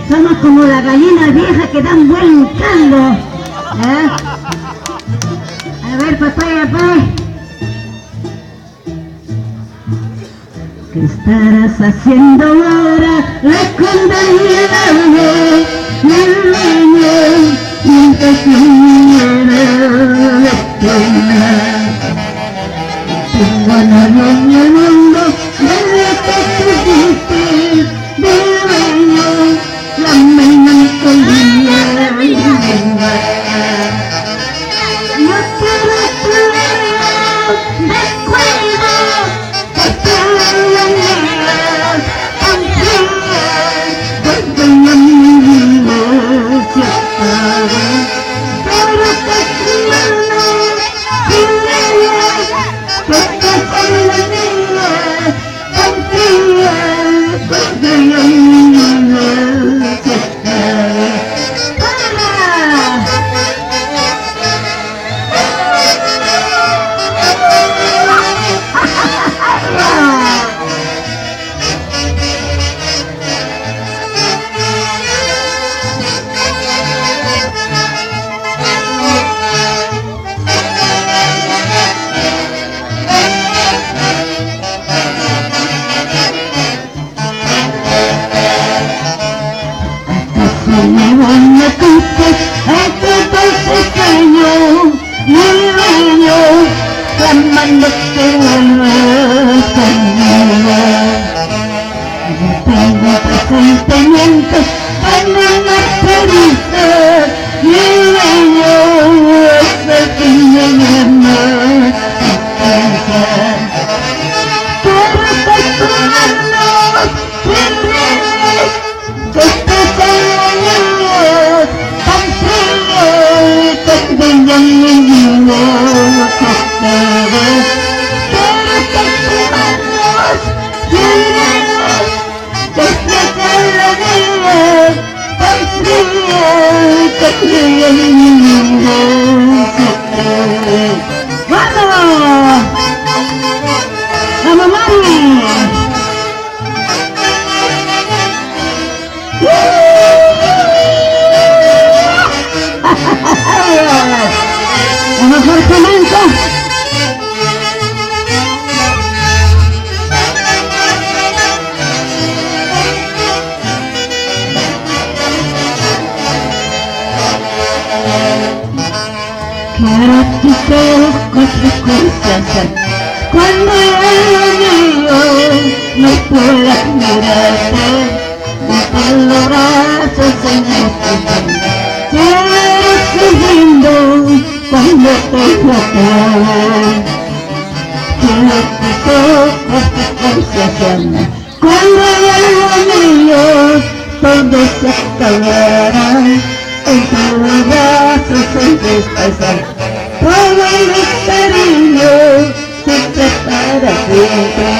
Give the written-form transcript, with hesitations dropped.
Somos como la gallina vieja que dan buen caldo. ¿Eh? A ver, papaya, pues. ¿Qué estarás haciendo ahora? Recóndame, mi niño, mientras quiera tengo a nadie en el mundo, desde que te fuiste, dueño, la melancolía y no quiero tu descuido, te quiero porque ya mi vida se acaba, pero te quiero, porque soy la niña, confía, porque ya mi vida se acaba. Me quites este dulce sueño, mi niño, clamándote vuelves conmigo. Yo tengo presentimientos que me martirizan, mi niño, es el fin de mi amor. Quiero que tu mano ya mi vida se acaba, quiero que tus manos llenes desde la vida tan fría que ya mi vida se acaba. ¡Vamos! ¡Vamos, mami! ¡El mejor comienzo! Quiero tus ojos consecuencias cuando el mío no pueda mirarte y los brazos en mi pecho. Quiero lindo cuando te acabe, quiero tus ojos consecuencias cuando el mío todo se acabará. En tus brazos en descansar, todo mi cariño se separa siempre.